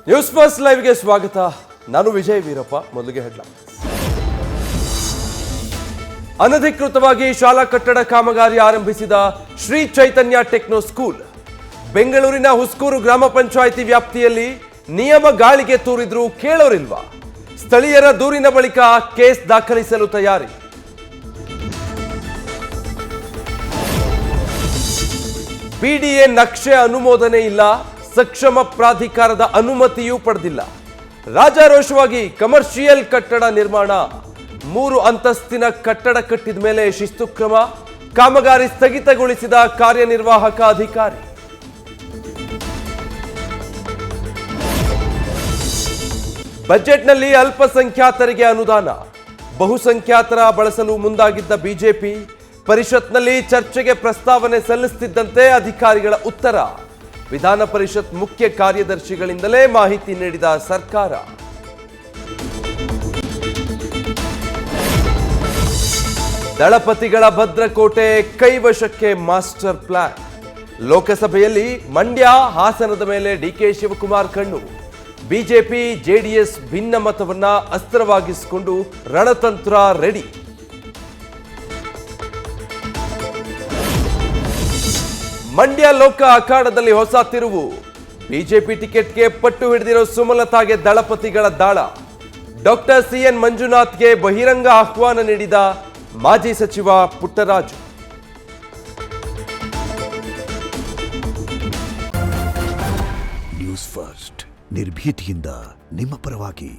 News first ಲೈವ್ಗೆ ಸ್ವಾಗತ. ನಾನು ವಿಜಯ್ ವೀರಪ್ಪ. ಮೊದಲಿಗೆ ಹೆಡ್ಲೈನ್ಸ್. ಅನಧಿಕೃತವಾಗಿ ಶಾಲಾ ಕಟ್ಟಡ ಕಾಮಗಾರಿ ಆರಂಭಿಸಿದ ಶ್ರೀ ಚೈತನ್ಯ ಟೆಕ್ನೋ ಸ್ಕೂಲ್. ಬೆಂಗಳೂರಿನ ಹುಸ್ಕೂರು ಗ್ರಾಮ ಪಂಚಾಯಿತಿ ವ್ಯಾಪ್ತಿಯಲ್ಲಿ ನಿಯಮ ಗಾಳಿಗೆ ತೂರಿದ್ರೂ ಕೇಳೋರಿಲ್ವಾ? ಸ್ಥಳೀಯರ ದೂರಿನ ಬಳಿಕ ಕೇಸ್ ದಾಖಲಿಸಲು ತಯಾರಿ. ಬಿಡಿಎ ನಕ್ಷೆ ಅನುಮೋದನೆ ಇಲ್ಲ, ಸಕ್ಷಮ ಪ್ರಾಧಿಕಾರದ ಅನುಮತಿಯೂ ಪಡೆದಿಲ್ಲ. ರಾಜಾರೋಷವಾಗಿ ಕಮರ್ಷಿಯಲ್ ಕಟ್ಟಡ ನಿರ್ಮಾಣ. 3 ಅಂತಸ್ತಿನ ಕಟ್ಟಡ ಕಟ್ಟಿದ ಮೇಲೆ ಶಿಸ್ತು ಕ್ರಮ. ಕಾಮಗಾರಿ ಸ್ಥಗಿತಗೊಳಿಸಿದ ಕಾರ್ಯನಿರ್ವಾಹಕ ಅಧಿಕಾರಿ. ಬಜೆಟ್ನಲ್ಲಿ ಅಲ್ಪಸಂಖ್ಯಾತರಿಗೆ ಅನುದಾನ. ಬಹುಸಂಖ್ಯಾತರ ಬಳಸಲು ಮುಂದಾಗಿದ್ದ ಬಿಜೆಪಿ. ಪರಿಷತ್ನಲ್ಲಿ ಚರ್ಚೆಗೆ ಪ್ರಸ್ತಾವನೆ ಸಲ್ಲಿಸುತ್ತಿದ್ದಂತೆ ಅಧಿಕಾರಿಗಳ ಉತ್ತರ. ವಿಧಾನ ಪರಿಷತ್ ಮುಖ್ಯ ಕಾರ್ಯದರ್ಶಿಗಳಿಂದಲೇ ಮಾಹಿತಿ ನೀಡಿದ ಸರ್ಕಾರ. ದಳಪತಿಗಳ ಭದ್ರಕೋಟೆ ಕೈವಶಕ್ಕೆ ಮಾಸ್ಟರ್ ಪ್ಲಾನ್. ಲೋಕಸಭೆಯಲ್ಲಿ ಮಂಡ್ಯ ಹಾಸನದ ಮೇಲೆ ಡಿಕೆ ಶಿವಕುಮಾರ್ ಕಣ್ಣು. ಬಿಜೆಪಿ ಜೆಡಿಎಸ್ ಭಿನ್ನಮತವನ್ನ ಅಸ್ತ್ರವಾಗಿಸಿಕೊಂಡು ರಣತಂತ್ರ ರೆಡಿ. ಮಂಡ್ಯ ಲೋಕ ಅಖಾಡದಲ್ಲಿ ಹೊಸ ತಿರುವು. ಬಿಜೆಪಿ ಟಿಕೆಟ್ಗೆ ಪಟ್ಟು ಹಿಡಿದಿರೋ ಸುಮಲತಾಗೆ ದಳಪತಿಗಳ ದಾಳ. ಡಾಕ್ಟರ್ ಸಿಎನ್ ಮಂಜುನಾಥ್ಗೆ ಬಹಿರಂಗ ಆಹ್ವಾನ ನೀಡಿದ ಮಾಜಿ ಸಚಿವ ಪುಟ್ಟರಾಜು. ನ್ಯೂಸ್ ಫಸ್ಟ್ ನಿರ್ಭೀತಿಯಿಂದ ನಿಮ್ಮ ಪರವಾಗಿ.